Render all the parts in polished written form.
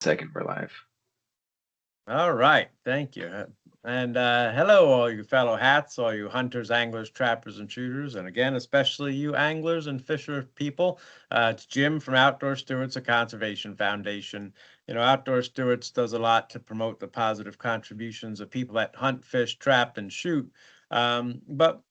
Second, we're live. All right, thank you. And hello, all you fellow hats, all you hunters, anglers, trappers, and shooters, and again, especially you anglers and fisher people. It's Jim from Outdoor Stewards of Conservation Foundation. Outdoor Stewards does a lot to promote the positive contributions of people that hunt, fish, trap, and shoot. But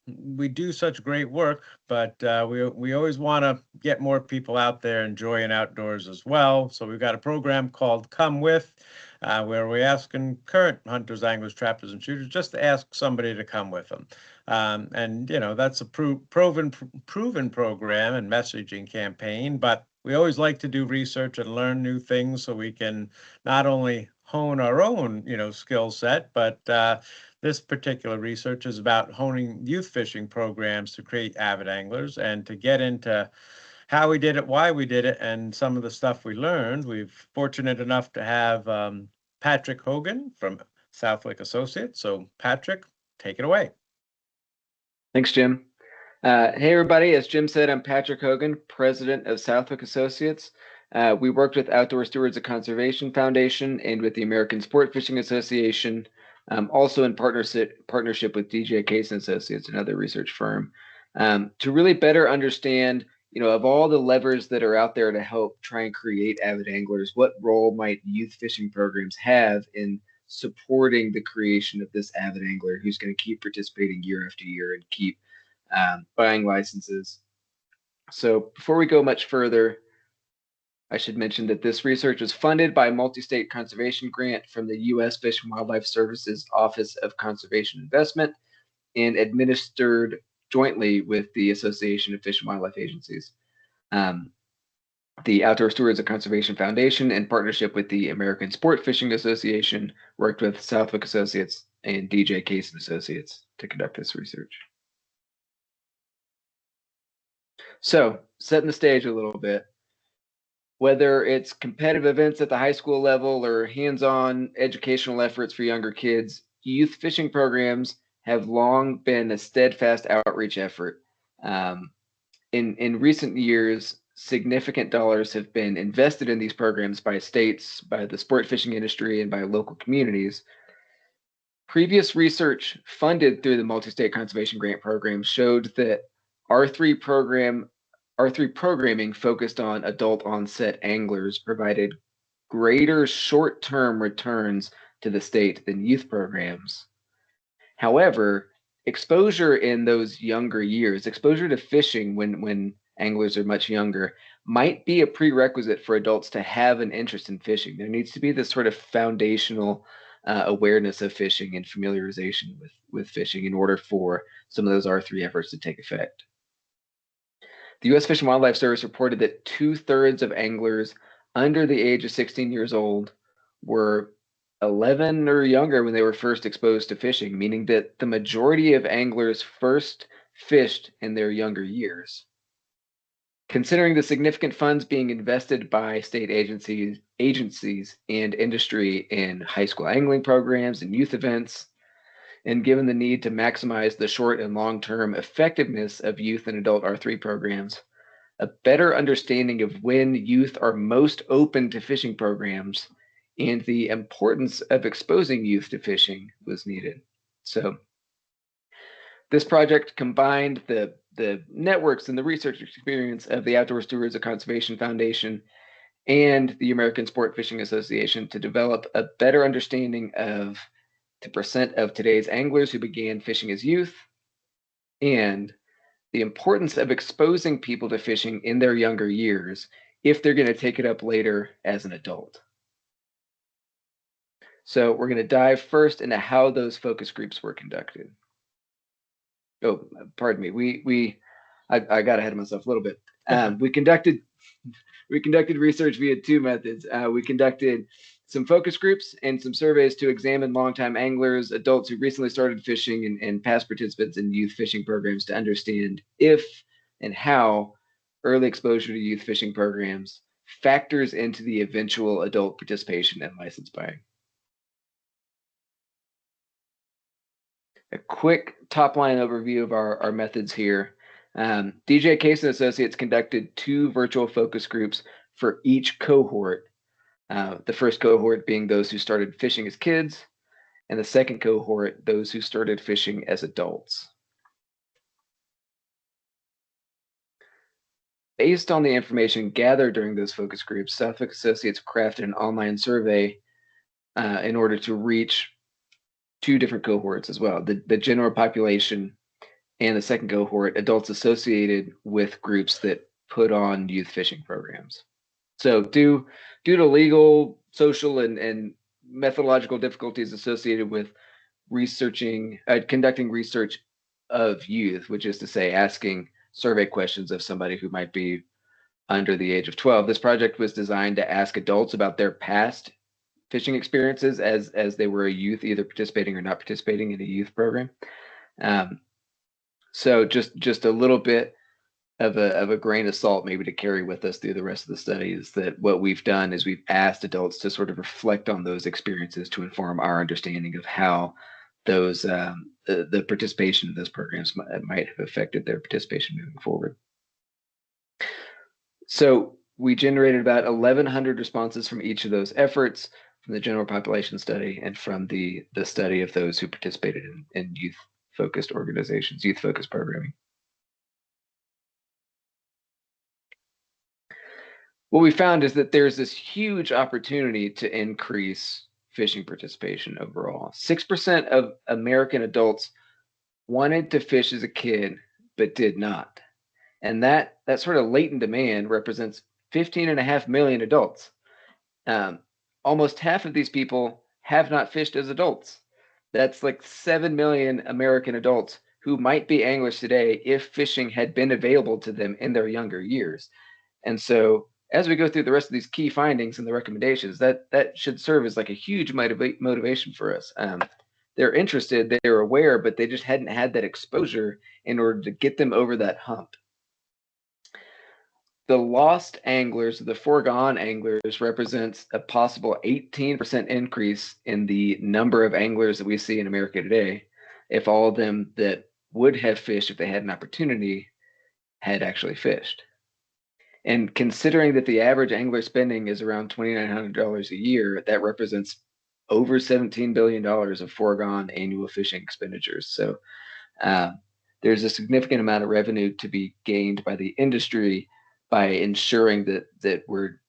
we do such great work, but we always want to get more people out there enjoying outdoors as well. So we've got a program called Come With, where we're asking current hunters, anglers, trappers, and shooters just to ask somebody to come with them. And that's a proven program and messaging campaign, but we always like to do research and learn new things so we can not only hone our own, skill set, but this particular research is about honing youth fishing programs to create avid anglers and to get into how we did it, why we did it, and some of the stuff we learned. We've fortunate enough to have Patrick Hogan from Southwick Associates. So, Patrick, take it away. Thanks, Jim. Hey, everybody. As Jim said, I'm Patrick Hogan, president of Southwick Associates. We worked with Outdoor Stewards of Conservation Foundation and with the American Sport Fishing Association, also in partnership with DJ Case and Associates, another research firm, to really better understand, of all the levers that are out there to help try and create avid anglers, what role might youth fishing programs have in supporting the creation of this avid angler who's going to keep participating year after year and keep buying licenses. So before we go much further, I should mention that this research was funded by a multi-state conservation grant from the U.S. Fish and Wildlife Services Office of Conservation Investment and administered jointly with the Association of Fish and Wildlife Agencies. The Outdoor Stewards of Conservation Foundation, in partnership with the American Sport Fishing Association, worked with Southwick Associates and DJ Case and Associates to conduct this research. So, setting the stage a little bit, whether it's competitive events at the high school level or hands-on educational efforts for younger kids, youth fishing programs have long been a steadfast outreach effort. In recent years, significant dollars have been invested in these programs by states, by the sport fishing industry, and by local communities. Previous research funded through the multi-state conservation grant program showed that R3 programming focused on adult onset anglers provided greater short-term returns to the state than youth programs. However, exposure in those younger years, exposure to fishing when anglers are much younger, might be a prerequisite for adults to have an interest in fishing. There needs to be this sort of foundational awareness of fishing and familiarization with fishing in order for some of those R3 efforts to take effect. The U.S. Fish and Wildlife Service reported that 2/3 of anglers under the age of 16 years old were 11 or younger when they were first exposed to fishing, meaning that the majority of anglers first fished in their younger years. Considering the significant funds being invested by state agencies and industry in high school angling programs and youth events, and given the need to maximize the short and long-term effectiveness of youth and adult R3 programs, a better understanding of when youth are most open to fishing programs and the importance of exposing youth to fishing was needed. So this project combined the networks and the research experience of the Outdoor Stewards of Conservation Foundation and the American Sport Fishing Association to develop a better understanding of the percent of today's anglers who began fishing as youth and the importance of exposing people to fishing in their younger years if they're going to take it up later as an adult. So we're going to dive first into how those focus groups were conducted. Oh, pardon me. I got ahead of myself a little bit. We conducted research via two methods. We conducted some focus groups and some surveys to examine longtime anglers, adults who recently started fishing, and past participants in youth fishing programs to understand if and how early exposure to youth fishing programs factors into the eventual adult participation and license buying. A quick top line overview of our methods here. DJ Case and Associates conducted 2 virtual focus groups for each cohort The first cohort being those who started fishing as kids, and the second cohort, those who started fishing as adults. Based on the information gathered during those focus groups, Southwick Associates crafted an online survey in order to reach two different cohorts as well, the general population and the second cohort, adults associated with groups that put on youth fishing programs. So due to legal, social, and methodological difficulties associated with conducting research of youth, which is to say asking survey questions of somebody who might be under the age of 12, this project was designed to ask adults about their past fishing experiences as they were a youth, either participating or not participating in a youth program. So just a little bit of a grain of salt maybe to carry with us through the rest of the study is that what we've done is we've asked adults to sort of reflect on those experiences to inform our understanding of how those the participation in those programs might have affected their participation moving forward. So we generated about 1,100 responses from each of those efforts, from the general population study and from the study of those who participated in youth-focused organizations, youth-focused programming. What we found is that there's this huge opportunity to increase fishing participation overall. 6% of American adults wanted to fish as a kid, but did not. And that sort of latent demand represents 15.5 million adults. Almost half of these people have not fished as adults. That's like 7 million American adults who might be anglers today if fishing had been available to them in their younger years. And so as we go through the rest of these key findings and the recommendations, that should serve as like a huge motivation for us. They're interested, they're aware, but they just hadn't had that exposure in order to get them over that hump. The lost anglers, the foregone anglers, represents a possible 18% increase in the number of anglers that we see in America today if all of them that would have fished if they had an opportunity had actually fished. And considering that the average angler spending is around $2,900 a year, that represents over $17 billion of foregone annual fishing expenditures. So there's a significant amount of revenue to be gained by the industry by ensuring that we're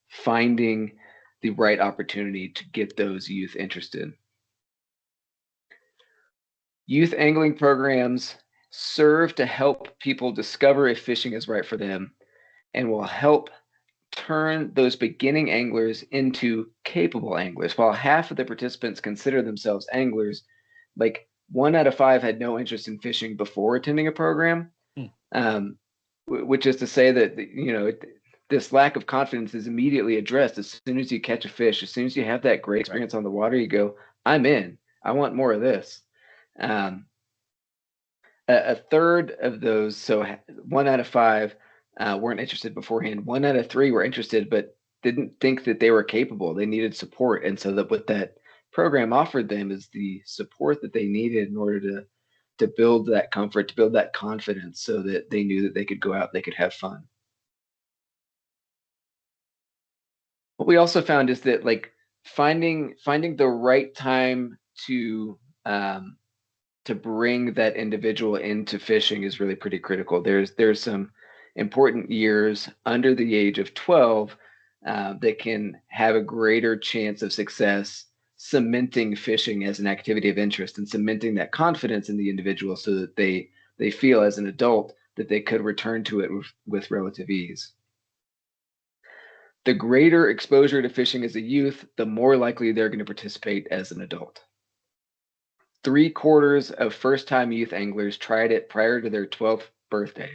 finding the right opportunity to get those youth interested. Youth angling programs serve to help people discover if fishing is right for them and will help turn those beginning anglers into capable anglers. While half of the participants consider themselves anglers, like 1 out of 5 had no interest in fishing before attending a program, which is to say that, this lack of confidence is immediately addressed as soon as you catch a fish. As soon as you have that great experience on the water, you go, I'm in. I want more of this. A third of those, so 1 out of 5, weren't interested beforehand. 1 out of 3 were interested, but didn't think that they were capable. They needed support. And so that what that program offered them is the support that they needed in order to build that comfort, to build that confidence so that they knew that they could go out, they could have fun. What we also found is that like finding the right time to bring that individual into fishing is really pretty critical. There's some important years under the age of 12 that can have a greater chance of success cementing fishing as an activity of interest and cementing that confidence in the individual so that they feel as an adult that they could return to it with relative ease. The greater exposure to fishing as a youth, the more likely they're going to participate as an adult. 3/4 of first-time youth anglers tried it prior to their 12th birthday.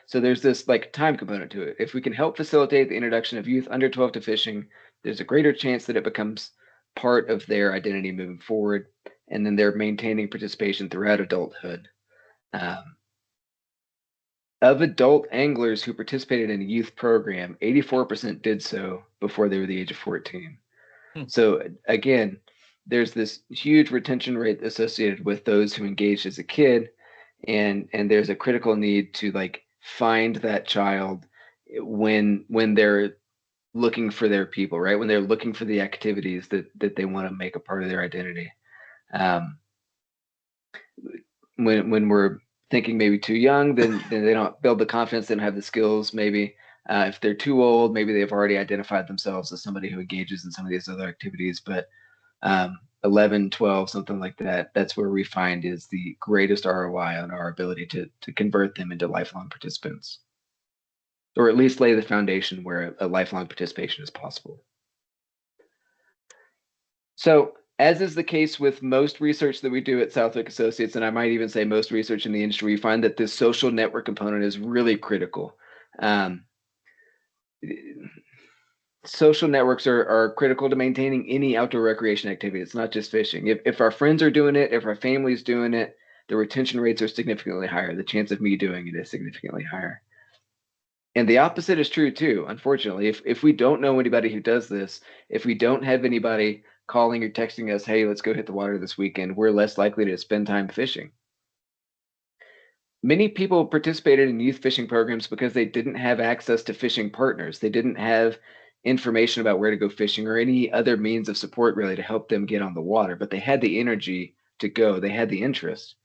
So there's this like time component to it. If we can help facilitate the introduction of youth under 12 to fishing, there's a greater chance that it becomes part of their identity moving forward, and then they're maintaining participation throughout adulthood. Of adult anglers who participated in a youth program, 84% did so before they were the age of 14. So again, there's this huge retention rate associated with those who engaged as a kid, and there's a critical need to like find that child when they're looking for their people, right? When they're looking for the activities that they want to make a part of their identity. Um, when we're thinking maybe too young, then they don't build the confidence, they don't have the skills. Maybe if they're too old, maybe they've already identified themselves as somebody who engages in some of these other activities. But 11, 12, something like that, that's where we find is the greatest ROI on our ability to convert them into lifelong participants, or at least lay the foundation where a lifelong participation is possible. So, as is the case with most research that we do at Southwick Associates, and I might even say most research in the industry, we find that this social network component is really critical. Social networks are critical to maintaining any outdoor recreation activity. It's not just fishing. If our friends are doing it, if our family's doing it, the retention rates are significantly higher. The chance of me doing it is significantly higher. And the opposite is true too, unfortunately. If we don't know anybody who does this, if we don't have anybody calling or texting us, hey, let's go hit the water this weekend, we're less likely to spend time fishing. Many people participated in youth fishing programs because they didn't have access to fishing partners. They didn't have information about where to go fishing or any other means of support really to help them get on the water, but they had the energy to go. They had the interest.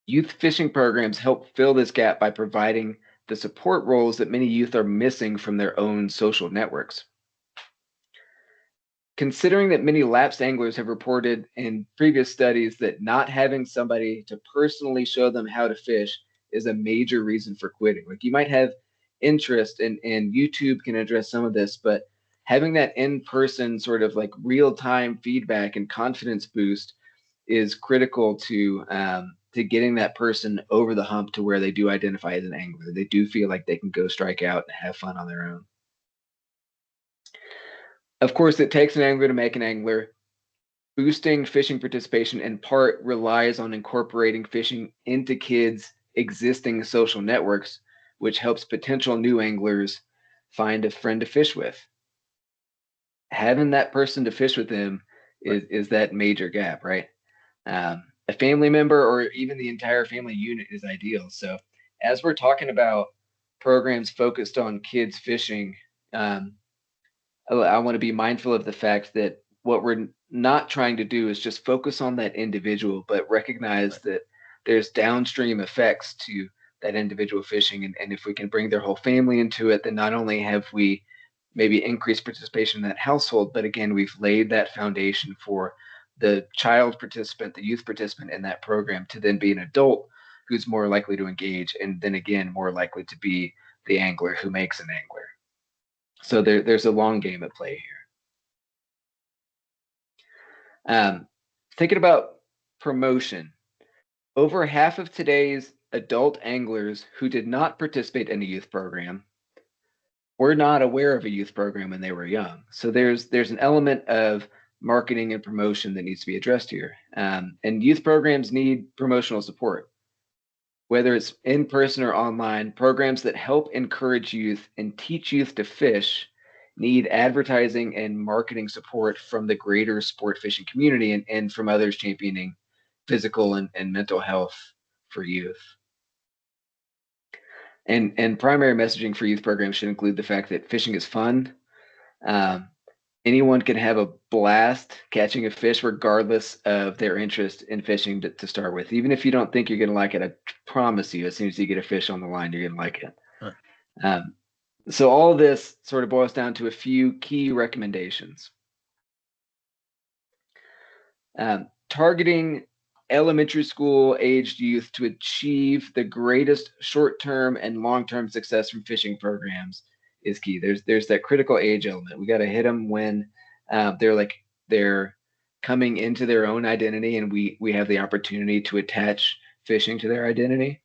Youth fishing programs help fill this gap by providing the support roles that many youth are missing from their own social networks. Considering that many lapsed anglers have reported in previous studies that not having somebody to personally show them how to fish is a major reason for quitting. Like you might have interest and YouTube can address some of this, but having that in-person sort of like real-time feedback and confidence boost is critical to getting that person over the hump to where they do identify as an angler. They do feel like they can go strike out and have fun on their own. Of course, it takes an angler to make an angler. Boosting fishing participation in part relies on incorporating fishing into kids' existing social networks, which helps potential new anglers find a friend to fish with. Having that person to fish with them is that major gap, right? A family member or even the entire family unit is ideal. So, as we're talking about programs focused on kids fishing, I want to be mindful of the fact that what we're not trying to do is just focus on that individual, but recognize that there's downstream effects to that individual fishing. And if we can bring their whole family into it, then not only have we maybe increased participation in that household, but again, we've laid that foundation for the child participant, the youth participant in that program to then be an adult who's more likely to engage and then again, more likely to be the angler who makes an angler. So there's a long game at play here. Thinking about promotion, over half of today's adult anglers who did not participate in a youth program were not aware of a youth program when they were young. So there's an element of marketing and promotion that needs to be addressed here. And youth programs need promotional support. Whether it's in person or online, programs that help encourage youth and teach youth to fish need advertising and marketing support from the greater sport fishing community and from others championing physical and mental health for youth. And primary messaging for youth programs should include the fact that fishing is fun. Anyone can have a blast catching a fish regardless of their interest in fishing to start with. Even if you don't think you're going to like it, I promise you, as soon as you get a fish on the line, you're going to like it. Huh. So all of this sort of boils down to a few key recommendations. Targeting elementary school aged youth to achieve the greatest short-term and long-term success from fishing programs is key. There's that critical age element. We got to hit them when they're coming into their own identity, and we have the opportunity to attach fishing to their identity.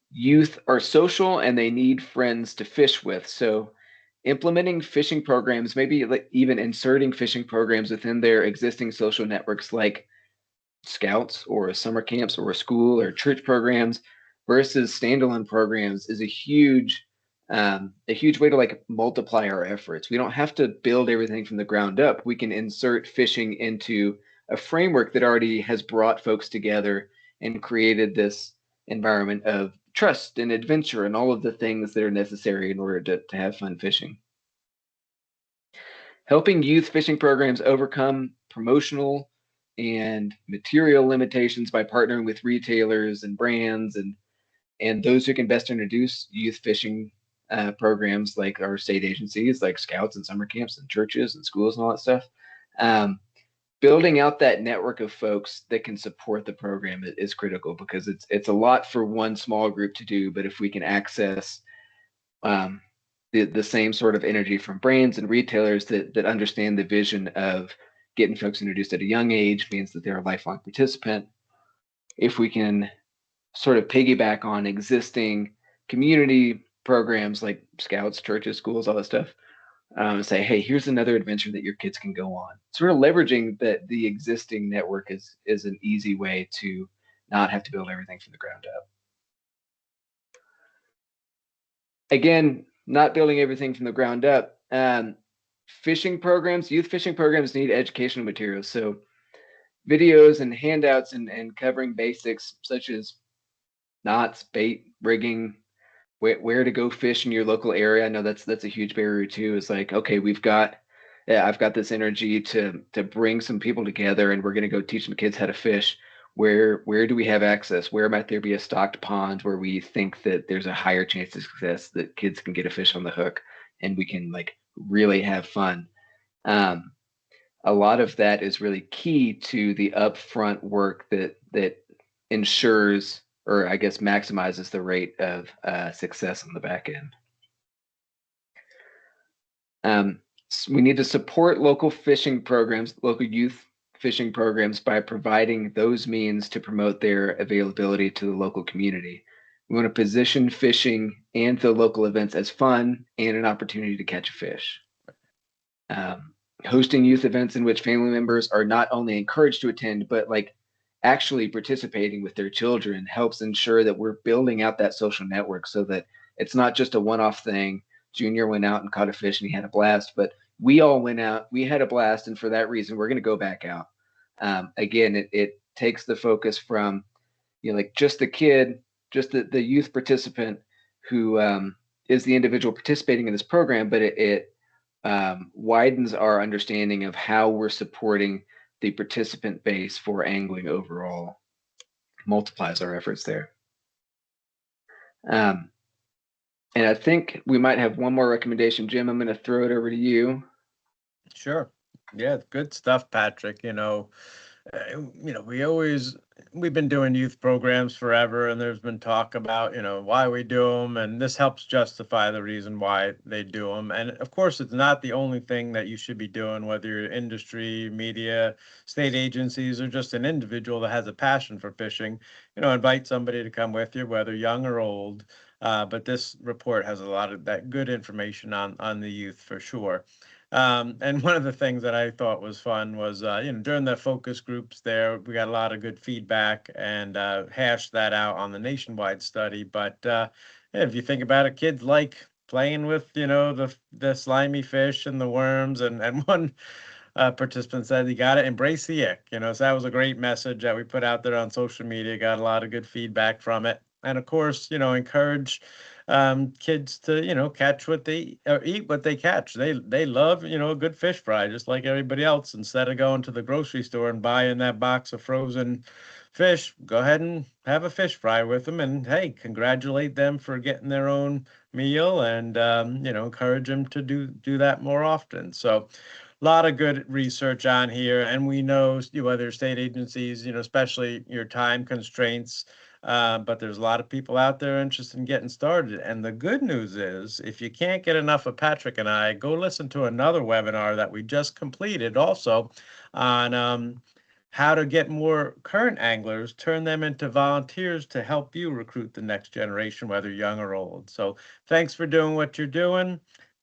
Youth are social and they need friends to fish with. So implementing fishing programs, maybe like even inserting fishing programs within their existing social networks like scouts or summer camps or school or church programs versus standalone programs is a huge way to like multiply our efforts. We don't have to build everything from the ground up. We can insert fishing into a framework that already has brought folks together and created this environment of trust and adventure and all of the things that are necessary in order to have fun fishing. Helping youth fishing programs overcome promotional and material limitations by partnering with retailers and brands and those who can best introduce youth fishing programs like our state agencies, like scouts and summer camps and churches and schools and all that stuff. Um, Building out that network of folks that can support the program is critical because it's a lot for one small group to do. But if we can access um, the same sort of energy from brands and retailers that understand the vision of getting folks introduced at a young age means that they're a lifelong participant. If we can sort of piggyback on existing community programs like scouts, churches, schools, all that stuff, say, hey, here's another adventure that your kids can go on. Sort of leveraging that the existing network is an easy way to not have to build everything from the ground up. Again, not building everything from the ground up. Fishing programs, youth fishing programs need educational materials. So videos and handouts and covering basics such as knots, bait, rigging, where to go fish in your local area. I know that's a huge barrier too. It's like, okay, I've got this energy to bring some people together, and we're going to go teach some kids how to fish. Where do we have access? Where might there be a stocked pond where we think that there's a higher chance of success that kids can get a fish on the hook, and we can like really have fun. A lot of that is really key to the upfront work that ensures, or I guess maximizes the rate of success on the back end. We need to support local fishing programs, local youth fishing programs by providing those means to promote their availability to the local community. We want to position fishing and the local events as fun and an opportunity to catch a fish. Hosting youth events in which family members are not only encouraged to attend, but like actually participating with their children helps ensure that we're building out that social network so that it's not just a one-off thing. Junior went out and caught a fish and he had a blast, but we all went out, we had a blast, and for that reason, we're going to go back out. Again, it takes the focus from, like just the kid, just the youth participant who is the individual participating in this program, but it widens our understanding of how we're supporting the participant base for angling overall, multiplies our efforts there. And I think we might have one more recommendation. Jim, I'm going to throw it over to you. Sure. Yeah, good stuff, Patrick. We've been doing youth programs forever, and there's been talk about, why we do them, and this helps justify the reason why they do them. And of course, it's not the only thing that you should be doing, whether you're industry, media, state agencies, or just an individual that has a passion for fishing. Invite somebody to come with you, whether young or old. But this report has a lot of that good information on the youth for sure. And one of the things that I thought was fun was, during the focus groups there, we got a lot of good feedback and hashed that out on the nationwide study. But if you think about it, kids like playing with, the slimy fish and the worms. And one participant said, you got to embrace the ick, so that was a great message that we put out there on social media, got a lot of good feedback from it. And of course, encourage kids to, catch what they or eat what they catch. They love, a good fish fry, just like everybody else. Instead of going to the grocery store and buying that box of frozen fish, go ahead and have a fish fry with them. And hey, congratulate them for getting their own meal, and encourage them to do that more often. So a lot of good research on here, and we know whether state agencies, especially your time constraints, but there's a lot of people out there interested in getting started. And the good news is, if you can't get enough of Patrick and I, go listen to another webinar that we just completed also on how to get more current anglers, turn them into volunteers to help you recruit the next generation, whether young or old. So thanks for doing what you're doing.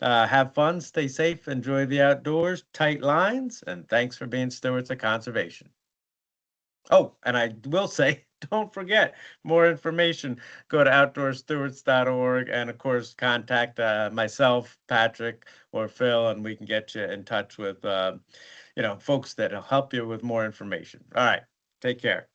Have fun, stay safe, enjoy the outdoors, tight lines, and thanks for being stewards of conservation. Oh, and I will say, don't forget, more information, go to outdoorstewards.org, and of course, contact myself, Patrick, or Phil, and we can get you in touch with, folks that'll help you with more information. All right, take care.